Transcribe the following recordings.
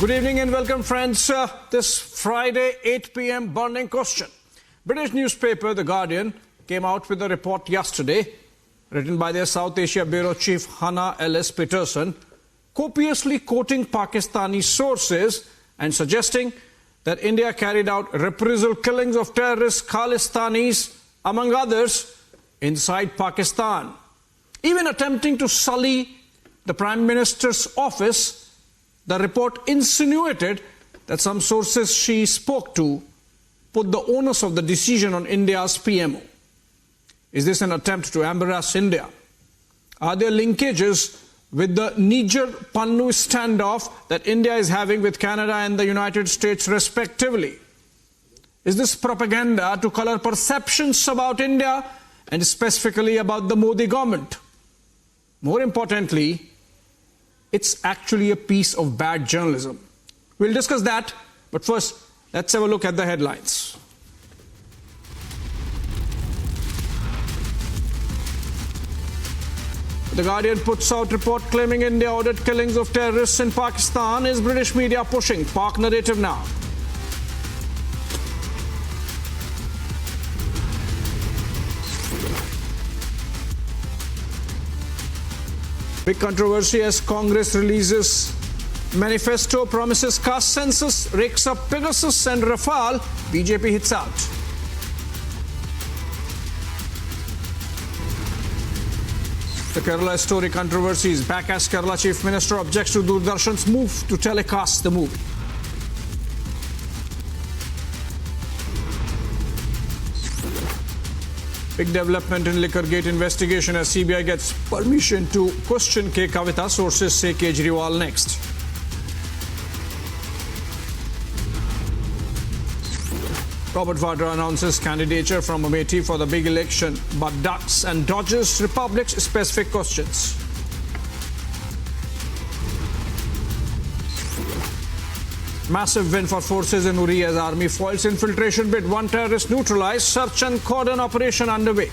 Good evening and welcome, friends. This Friday, 8 p.m. burning question. British newspaper The Guardian came out with a report yesterday, written by their South Asia Bureau Chief Hannah Ellis Peterson, copiously quoting Pakistani sources and suggesting that India carried out reprisal killings of terrorist Khalistanis, among others, inside Pakistan. Even attempting to sully the Prime Minister's office, the report insinuated that some sources she spoke to put the onus of the decision on India's PMO. Is this an attempt to embarrass India? Are there linkages with the Niger-Pannu standoff that India is having with Canada and the United States respectively? Is this propaganda to color perceptions about India and specifically about the Modi government? More importantly, it's actually a piece of bad journalism. We'll discuss that, but first, let's have a look at the headlines. The Guardian puts out report claiming India ordered killings of terrorists in Pakistan. Is British media pushing Pak narrative now? Big controversy as Congress releases manifesto, promises caste census, rakes up Pegasus and Rafale. BJP hits out. The Kerala story controversy is back as Kerala Chief Minister objects to Doordarshan's move to telecast the movie. Big development in Liquorgate investigation as CBI gets permission to question K. Kavita. Sources say Kejriwal next. Robert Vadra announces candidature from Amethi for the big election, but ducks and dodges Republic's specific questions. Massive win for forces in Uri as army foils infiltration bid. One terrorist neutralized. Search and cordon operation underway.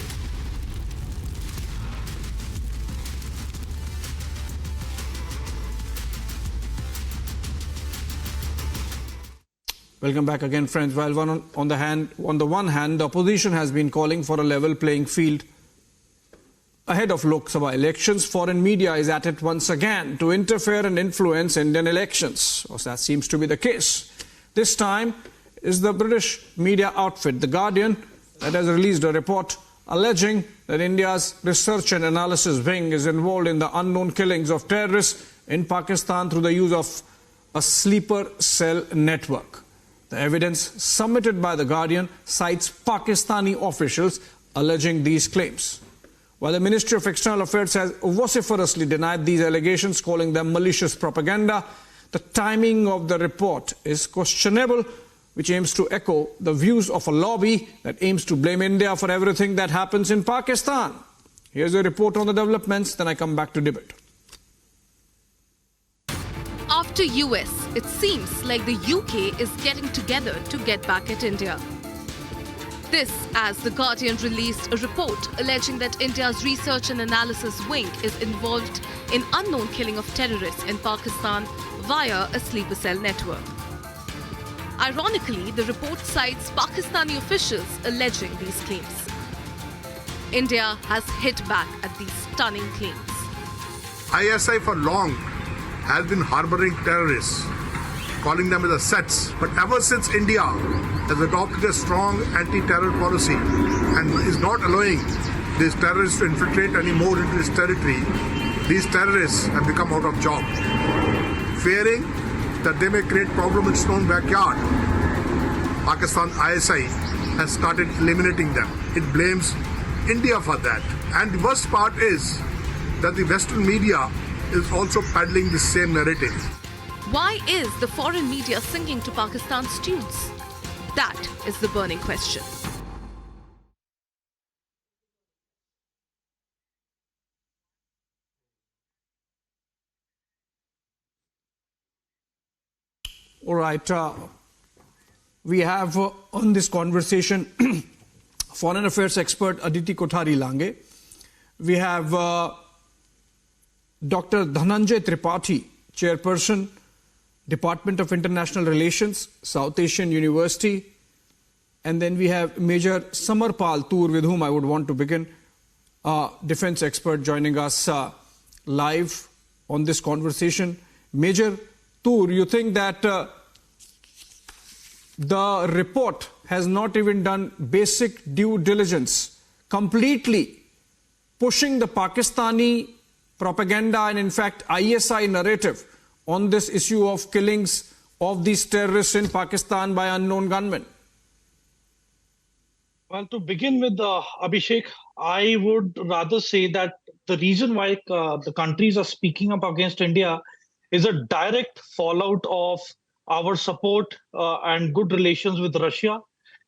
Welcome back again, friends. While on the one hand, the opposition has been calling for a level playing field ahead of Lok Sabha elections, foreign media is at it once again to interfere and influence Indian elections. Or that seems to be the case. This time is the British media outfit, The Guardian, that has released a report alleging that India's research and analysis wing is involved in the unknown killings of terrorists in Pakistan through the use of a sleeper cell network. The evidence submitted by The Guardian cites Pakistani officials alleging these claims. While the Ministry of External Affairs has vociferously denied these allegations, calling them malicious propaganda, the timing of the report is questionable, which aims to echo the views of a lobby that aims to blame India for everything that happens in Pakistan. Here's a report on the developments, then I come back to debate. After US, it seems like the UK is getting together to get back at India. This as The Guardian released a report alleging that India's research and analysis wing is involved in unknown killing of terrorists in Pakistan via a sleeper cell network. Ironically, the report cites Pakistani officials alleging these claims. India has hit back at these stunning claims. ISI for long has been harboring terrorists, calling them as assets. But ever since India has adopted a strong anti-terror policy and is not allowing these terrorists to infiltrate any more into its territory, these terrorists have become out of job. Fearing that they may create problems in its own backyard, Pakistan ISI has started eliminating them. It blames India for that. And the worst part is that the Western media is also peddling the same narrative. Why is the foreign media singing to Pakistan's tunes? That is the burning question. All right, we have on this conversation Foreign Affairs expert Aditi Kothari Lange. We have Dr. Dhananjay Tripathi, Chairperson, Department of International Relations, South Asian University, and then we have Major Samarpal Toor, with whom I would want to begin, defense expert joining us live on this conversation. Major Toor, you think that the report has not even done basic due diligence, completely pushing the Pakistani propaganda and in fact ISI narrative on this issue of killings of these terrorists in Pakistan by unknown gunmen? Well, to begin with, Abhishek, I would rather say that the reason why the countries are speaking up against India is a direct fallout of our support and good relations with Russia.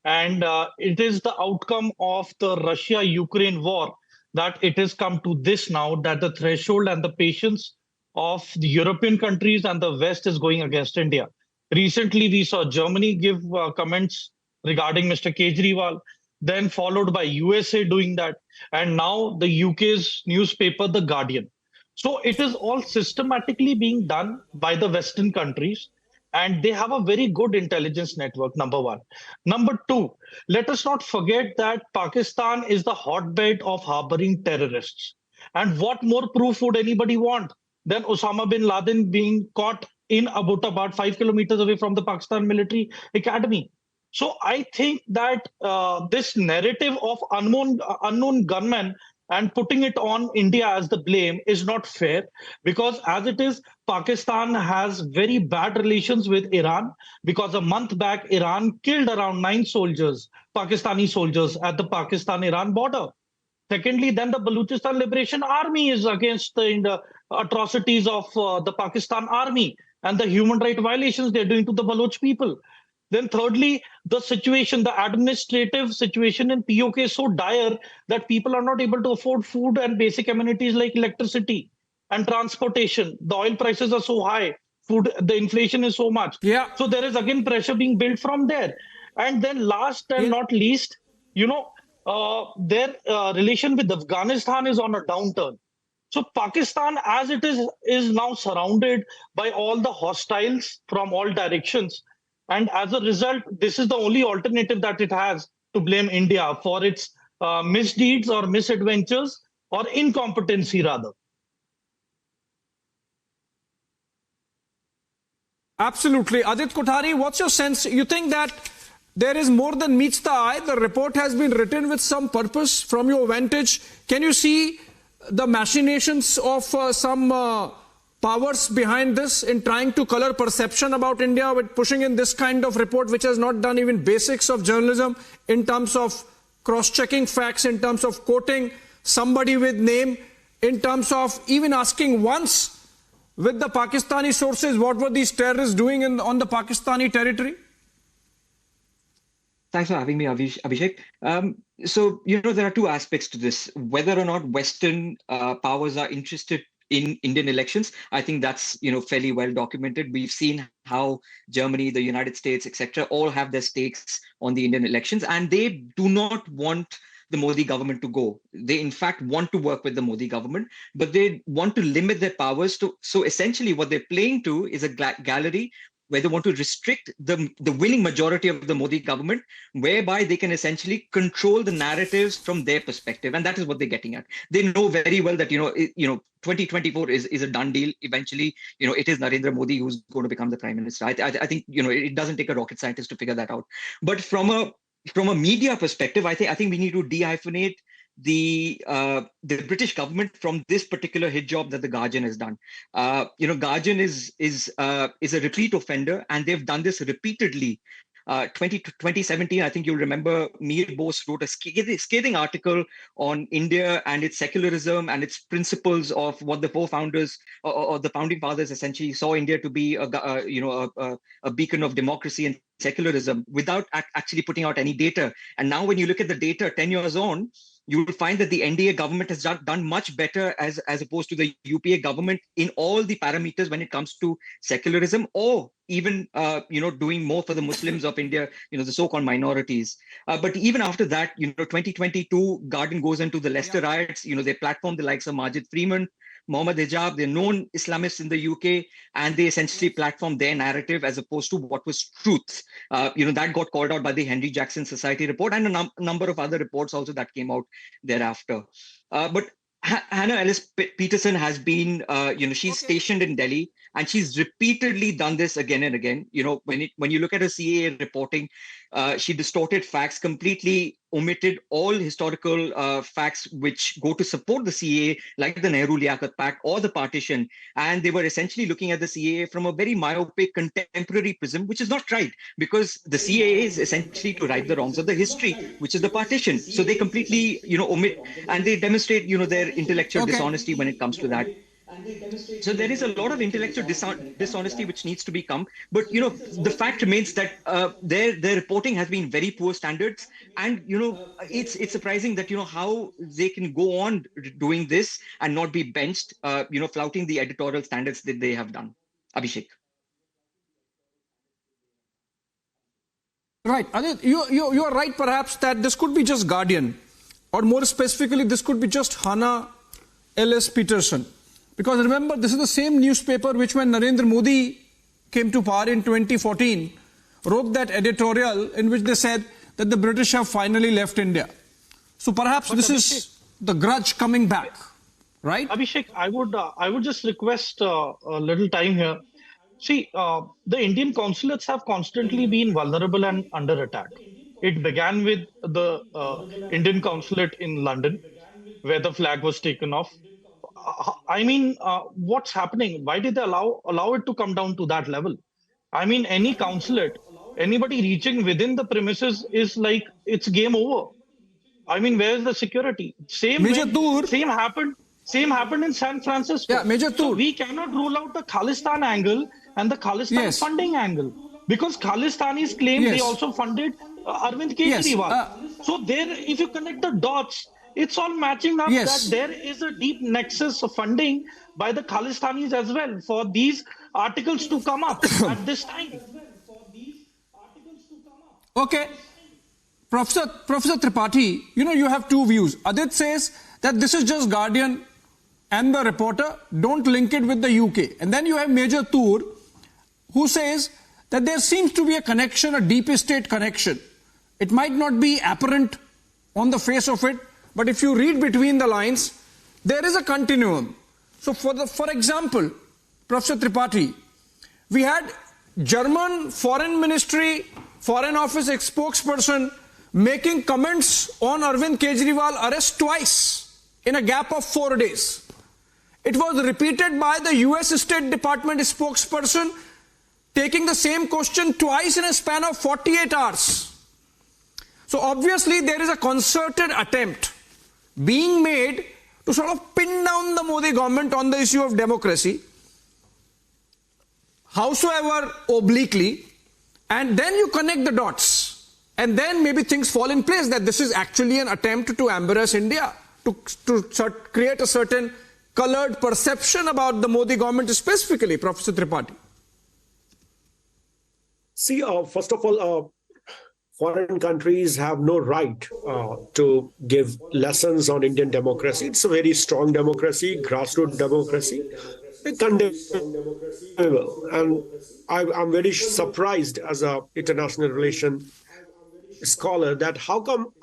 And it is the outcome of the Russia-Ukraine war that it has come to this now, that the threshold and the patience of the European countries and the West is going against India. Recently, we saw Germany give comments regarding Mr. Kejriwal, then followed by USA doing that, and now the UK's newspaper, The Guardian. So it is all systematically being done by the Western countries, and they have a very good intelligence network, number one. Number two, let us not forget that Pakistan is the hotbed of harboring terrorists. And what more proof would anybody want than Osama bin Laden being caught in Abbottabad, 5 kilometers away from the Pakistan military academy? So I think that this narrative of unknown gunmen and putting it on India as the blame is not fair, because as it is, Pakistan has very bad relations with Iran, because a month back, Iran killed around 9 soldiers, Pakistani soldiers, at the Pakistan-Iran border. Secondly, then the Baluchistan Liberation Army is against the atrocities of the Pakistan army and the human rights violations they're doing to the Baloch people. Then thirdly, the situation, the administrative situation in POK is so dire that people are not able to afford food and basic amenities like electricity and transportation. The oil prices are so high, the inflation is so much. Yeah. So there is again pressure being built from there. And then last and not least, their relation with Afghanistan is on a downturn. So Pakistan, as it is now surrounded by all the hostiles from all directions. And as a result, this is the only alternative that it has to blame India for its misdeeds or misadventures or incompetency, rather. Absolutely. Adit Kothari, what's your sense? You think that there is more than meets the eye? The report has been written with some purpose from your vantage. Can you see the machinations of some powers behind this in trying to color perception about India with pushing in this kind of report, which has not done even basics of journalism in terms of cross-checking facts, in terms of quoting somebody with name, in terms of even asking once with the Pakistani sources what were these terrorists doing on the Pakistani territory? Thanks for having me, Abhishek. So, there are two aspects to this. Whether or not Western powers are interested in Indian elections, I think that's fairly well documented. We've seen how Germany, the United States, etc., all have their stakes on the Indian elections, and they do not want the Modi government to go. They in fact want to work with the Modi government, but they want to limit their powers to. So essentially, what they're playing to is a gallery where they want to restrict the winning majority of the Modi government, whereby they can essentially control the narratives from their perspective. And that is what they're getting at. They know very well that, 2024 is a done deal. Eventually, it is Narendra Modi who's going to become the prime minister. I think, it doesn't take a rocket scientist to figure that out. But from a media perspective, I think we need to dehyphenate the British government from this particular hit job that the Guardian has done. Guardian is a repeat offender, and they've done this repeatedly. 2017, I think you'll remember, Mir Bose wrote a scathing article on India and its secularism and its principles of what the forefounders or the founding fathers essentially saw India to be a beacon of democracy and secularism, without actually putting out any data. And now when you look at the data 10 years on, you will find that the NDA government has done much better as opposed to the UPA government in all the parameters when it comes to secularism, or even doing more for the Muslims of India, the so-called minorities. But even after that, 2022, Guardian goes into the Leicester riots. They platform the likes of Majid Freeman, Mohammed Hijab, they're known Islamists in the UK, and they essentially platformed their narrative as opposed to what was truth. That got called out by the Henry Jackson Society report and a number of other reports also that came out thereafter. But Hannah Ellis Peterson has been, she's stationed in Delhi, and she's repeatedly done this again and again. When you look at her CAA reporting, she distorted facts, completely omitted all historical facts which go to support the CAA, like the Nehru-Liaquat Pact or the partition. And they were essentially looking at the CAA from a very myopic, contemporary prism, which is not right, because the CAA is essentially to right the wrongs of the history, which is the partition. So they completely, omit, and they demonstrate, their intellectual dishonesty when it comes to that. So there is a lot of intellectual dishonesty which needs to be come. But, the fact remains that their reporting has been very poor standards. And, it's surprising that, how they can go on doing this and not be benched, flouting the editorial standards that they have done. Abhishek. Right. Adit, you are right perhaps that this could be just Guardian, or more specifically, this could be just Hannah Ellis Peterson. Because remember, this is the same newspaper which, when Narendra Modi came to power in 2014, wrote that editorial in which they said that the British have finally left India. So perhaps this is the grudge coming back, right? Abhishek, I would just request a little time here. See, the Indian consulates have constantly been vulnerable and under attack. It began with the Indian consulate in London, where the flag was taken off. What's happening? Why did they allow it to come down to that level? Any consulate, anybody reaching within the premises is like, it's game over. Where's the security? Same happened in San Francisco. Yeah, Major So we cannot rule out the Khalistan angle and the Khalistan funding angle, because Khalistanis claim they also funded Arvind Kejriwal. So there, if you connect the dots, it's all matching up that there is a deep nexus of funding by the Khalistanis as well for these articles to come up at this time. Okay. Professor Tripathi, you have two views. Adit says that this is just Guardian and the reporter, don't link it with the UK. And then you have Major Toor, who says that there seems to be a connection, a deep state connection. It might not be apparent on the face of it, but if you read between the lines, there is a continuum. So for example, Professor Tripathi, we had German Foreign Ministry, Foreign Office spokesperson making comments on Arvind Kejriwal arrest twice in a gap of 4 days. It was repeated by the US State Department spokesperson taking the same question twice in a span of 48 hours. So obviously there is a concerted attempt being made to sort of pin down the Modi government on the issue of democracy, howsoever obliquely, and then you connect the dots, and then maybe things fall in place that this is actually an attempt to embarrass India, to create a certain colored perception about the Modi government specifically. Professor Tripathi. See, first of all, foreign countries have no right to give lessons on Indian democracy. It's a very strong democracy, grassroots democracy. Condemnable. And I'm very surprised as an international relation scholar that how come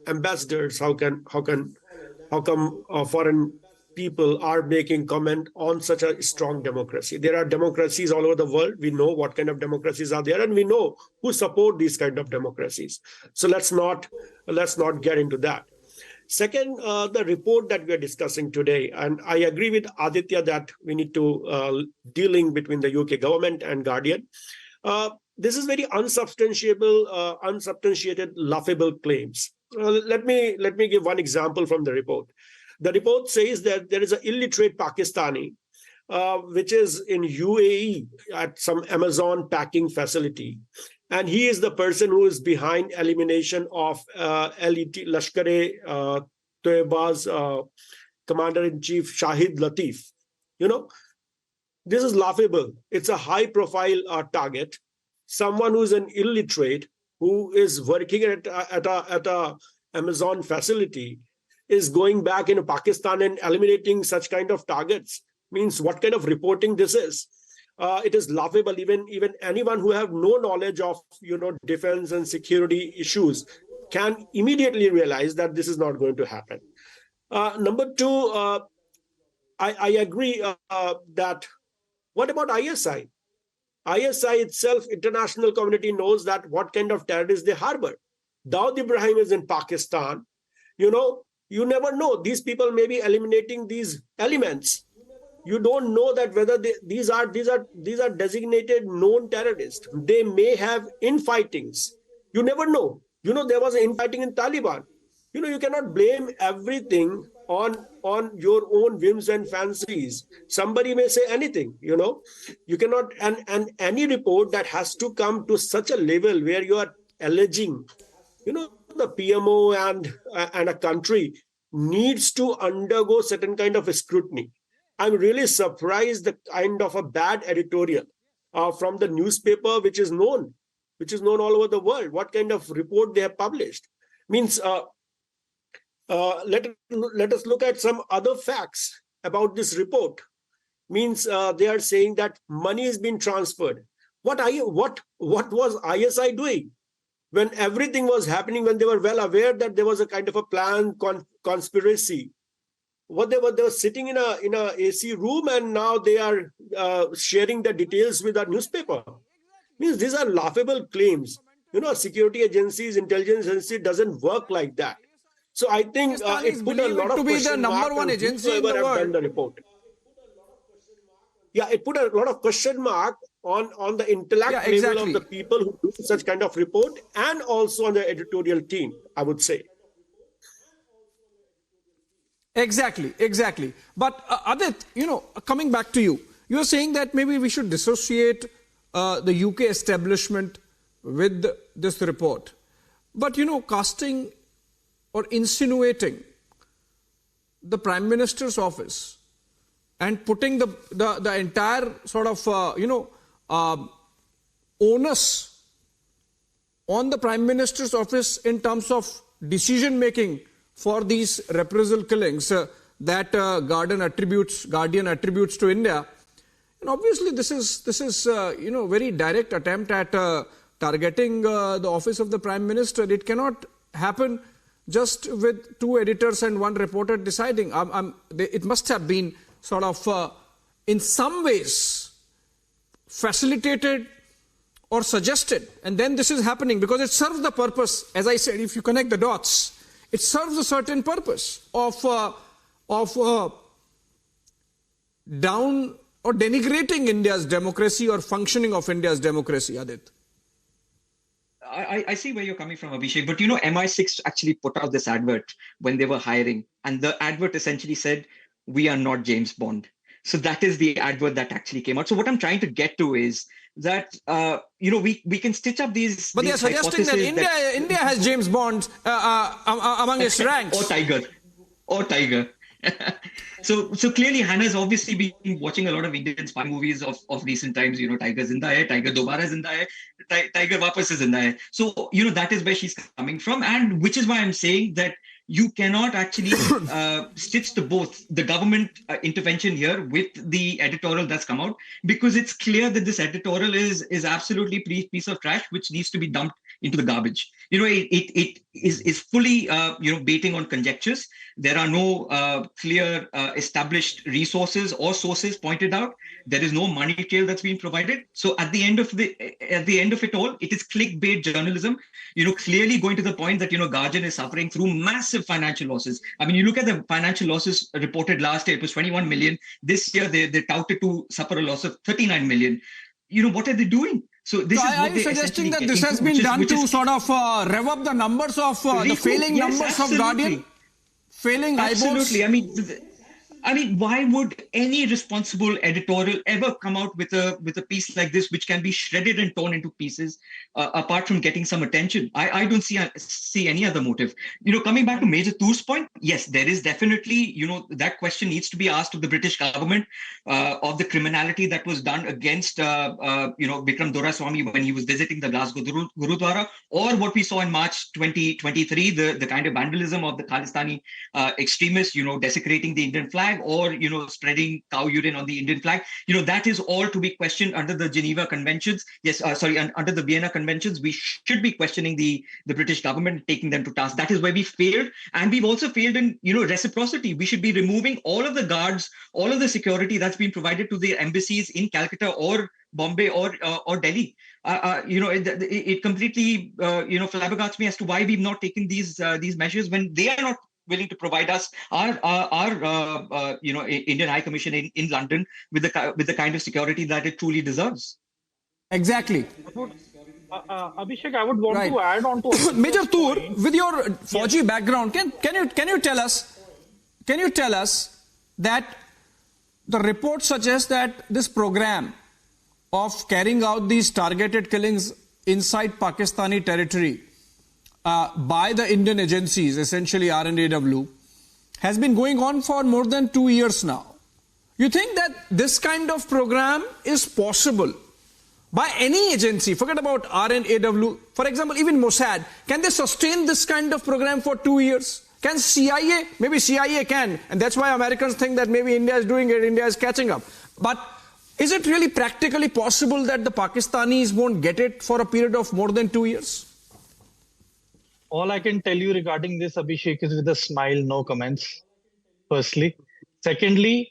ambassadors, how come foreign people are making comment on such a strong democracy. There are democracies all over the world. We know what kind of democracies are there, and we know who support these kind of democracies. So let's not get into that. Second, the report that we are discussing today, and I agree with Aditya that we need to dealing between the UK government and Guardian. This is very unsubstantiated, laughable claims. Let me give one example from the report. The report says that there is an illiterate Pakistani, which is in UAE at some Amazon packing facility. And he is the person who is behind elimination of LET, Lashkar-e-Toiba's Commander-in-Chief Shahid Latif. This is laughable. It's a high-profile target. Someone who is an illiterate, who is working at a Amazon facility, is going back into Pakistan and eliminating such kind of targets. Means what kind of reporting this is? It is laughable. Even anyone who have no knowledge of defense and security issues can immediately realize that this is not going to happen. Number two, I agree that what about ISI? ISI itself, international community knows that what kind of terrorists they harbor. Dawood Ibrahim is in Pakistan. You never know. These people may be eliminating these elements. You don't know that whether these are designated known terrorists. They may have infightings. You never know. There was infighting in Taliban. You cannot blame everything on your own whims and fancies. Somebody may say anything. You cannot, and any report that has to come to such a level where you are alleging, the PMO and a country needs to undergo certain kind of a scrutiny. I'm really surprised the kind of a bad editorial from the newspaper, which is known all over the world. What kind of report they have published means. Let us look at some other facts about this report. Means they are saying that money has been transferred. What was ISI doing when everything was happening? When they were well aware that there was a kind of a plan conspiracy. What they were sitting in a AC room, and now they are sharing the details with our newspaper. Means these are laughable claims. Security agencies, intelligence agency doesn't work like that. So I think it put a lot of question mark on whoever have done the report. Yeah, it put a lot of question mark on the intellect level of the people who do such kind of report, and also on the editorial team, I would say. Exactly. But Adit, coming back to you, you're saying that maybe we should dissociate the UK establishment with this report. But, casting or insinuating the Prime Minister's office and putting the entire sort of, onus on the Prime Minister's office in terms of decision-making for these reprisal killings that Guardian attributes to India. And obviously this is very direct attempt at targeting the office of the Prime Minister. It cannot happen just with two editors and one reporter deciding. It must have been sort of in some ways facilitated or suggested, and then this is happening because it serves the purpose. As I said, if you connect the dots, it serves a certain purpose of down or denigrating India's democracy or functioning of India's democracy, Adit. I see where you're coming from, Abhishek, but MI6 actually put out this advert when they were hiring, and the advert essentially said, "We are not James Bond." So that is the advert that actually came out. So what I'm trying to get to is that we can stitch up these. But they are suggesting that India has James Bond among its ranks. or Tiger. So clearly Hannah's obviously been watching a lot of Indian spy movies of recent times. Tiger Zinda Hai, Tiger Dobara Zinda Hai, Tiger Wapas Zinda Hai. So that is where she's coming from, and which is why I'm saying that you cannot actually stitch both the government intervention here with the editorial that's come out, because it's clear that this editorial is absolutely piece of trash which needs to be dumped into the garbage. It is fully baiting on conjectures. There are no clear established resources or sources pointed out. There is no money trail that's been provided. So at the end of it all, it is clickbait journalism. Clearly going to the point that Guardian is suffering through massive financial losses. I mean, you look at the financial losses reported last year; it was 21 million. This year, they touted to suffer a loss of 39 million. What are they doing? So this is what are you suggesting that this has been done to sort of rev up the numbers of the failing numbers of Guardian? Failing absolutely. I mean, why would any responsible editorial ever come out with a piece like this, which can be shredded and torn into pieces, apart from getting some attention? I don't see any other motive. Coming back to Major Toor's point, yes, there is definitely, that question needs to be asked of the British government of the criminality that was done against, Bikram Doraiswamy when he was visiting the Glasgow Gurudwara, or what we saw in March 2023, the kind of vandalism of the Khalistani extremists, desecrating the Indian flag, or spreading cow urine on the Indian flag. That is all to be questioned under the Geneva Conventions. Yes, under the Vienna Conventions. We should be questioning the British government, taking them to task. That is where we failed, and we've also failed in reciprocity. We should be removing all of the guards, all of the security that's been provided to the embassies in Calcutta or Bombay or Delhi. It completely flabbergasts me as to why we've not taken these measures when they are not willing to provide us our Indian High Commission in London with the kind of security that it truly deserves. Exactly. Abhishek, I would want to add on to Major Toor, with your Fauji background, can you tell us that the report suggests that this program of carrying out these targeted killings inside Pakistani territory by the Indian agencies, essentially RNAW, has been going on for more than 2 years now. You think that this kind of program is possible by any agency? Forget about RNAW. For example, even Mossad, can they sustain this kind of program for 2 years? Can CIA? Maybe CIA can, and that's why Americans think that maybe India is doing it, India is catching up. But is it really practically possible that the Pakistanis won't get it for a period of more than 2 years? All I can tell you regarding this, Abhishek, is with a smile, no comments, firstly. Secondly,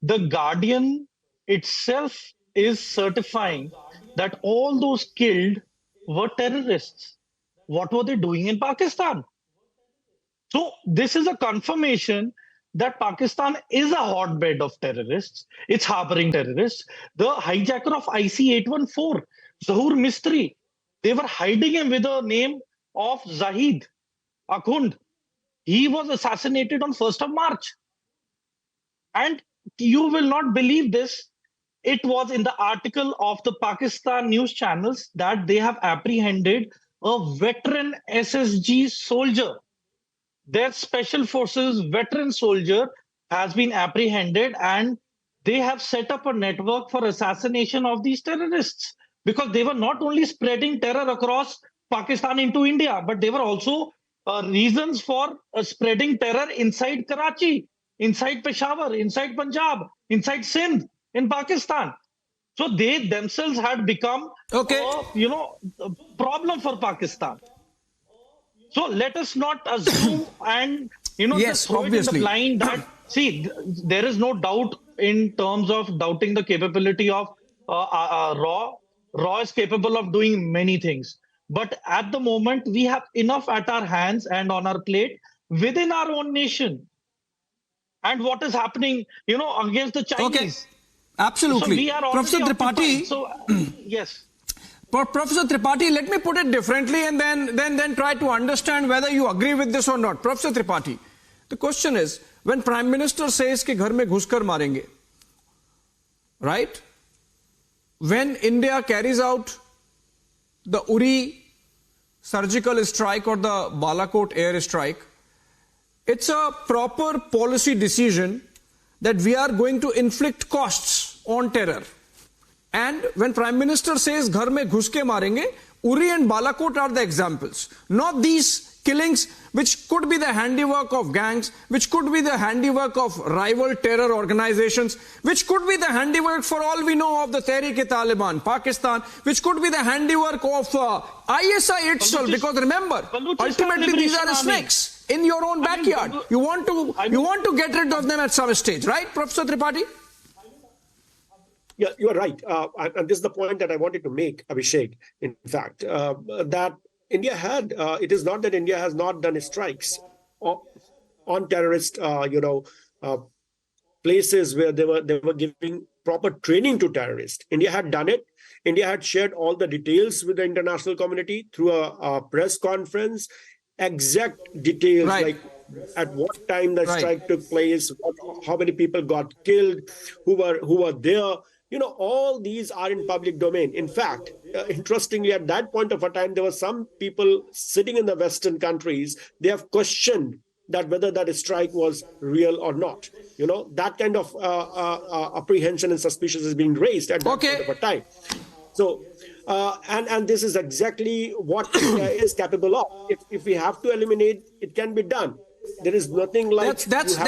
the Guardian itself is certifying that all those killed were terrorists. What were they doing in Pakistan? So this is a confirmation that Pakistan is a hotbed of terrorists. It's harboring terrorists. The hijacker of IC-814, Zahur Mistry, they were hiding him with the name of Zahid Akhund. He was assassinated on 1st of March. And you will not believe this. It was in the article of the Pakistan news channels that they have apprehended a veteran SSG soldier. Their special forces veteran soldier has been apprehended, and they have set up a network for assassination of these terrorists, because they were not only spreading terror across Pakistan into India, but they were also reasons for spreading terror inside Karachi, inside Peshawar, inside Punjab, inside Sindh in Pakistan. So they themselves had become a problem for Pakistan. So let us not assume and just throw it in the blind that, see, there is no doubt in terms of doubting the capability of RAW. RAW is capable of doing many things. But at the moment, we have enough at our hands and on our plate within our own nation. And what is happening, against the Chinese. Okay, absolutely. So we are Professor Tripathi. So, yes. Professor Tripathi, let me put it differently and then try to understand whether you agree with this or not. Professor Tripathi, the question is, when Prime Minister says कि घर में घुसकर मारेंगे, right? When India carries out the Uri surgical strike or the Balakot air strike, it's a proper policy decision that we are going to inflict costs on terror. And when Prime Minister says घर में घुस के मारेंगे, Uri and Balakot are the examples. Not these killings which could be the handiwork of gangs, which could be the handiwork of rival terror organizations, which could be the handiwork, for all we know, of the Tehreek-e-Taliban, Pakistan, which could be the handiwork of ISI itself. Because remember, ultimately these are snakes in your own backyard. You want to get rid of them at some stage, right, Professor Tripathi? Yeah, you are right. And this is the point that I wanted to make, Abhishek, in fact, that India had, it is not that India has not done strikes on terrorist, places where they were giving proper training to terrorists. India had done it. India had shared all the details with the international community through a press conference, exact details, right, like at what time the Right. strike took place, how many people got killed, who were there. All these are in public domain. In fact, interestingly, at that point of a time, there were some people sitting in the Western countries. They have questioned that whether that strike was real or not. That kind of apprehension and suspicion is being raised at that point of a time. So, and this is exactly what India is capable of. If we have to eliminate, it can be done. There is nothing like that's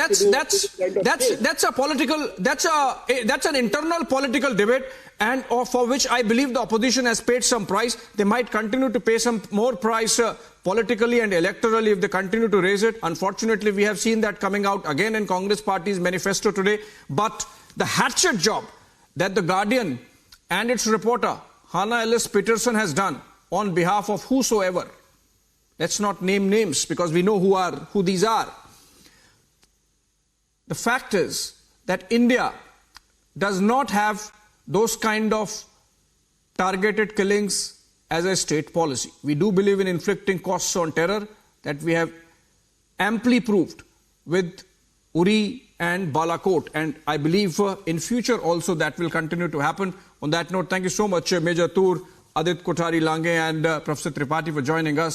a political, that's an internal political debate, and for which I believe the opposition has paid some price. They might continue to pay some more price politically and electorally if they continue to raise it. Unfortunately, we have seen that coming out again in Congress Party's manifesto today. But the hatchet job that the Guardian and its reporter Hannah Ellis Peterson has done on behalf of whosoever, let's not name names because we know who these are. The fact is that India does not have those kind of targeted killings as a state policy. We do believe in inflicting costs on terror, that we have amply proved with Uri and Balakot, and I believe in future also that will continue to happen. On that note, thank you so much, Major Tur, Adit Kothari Lange and Professor Tripathi for joining us.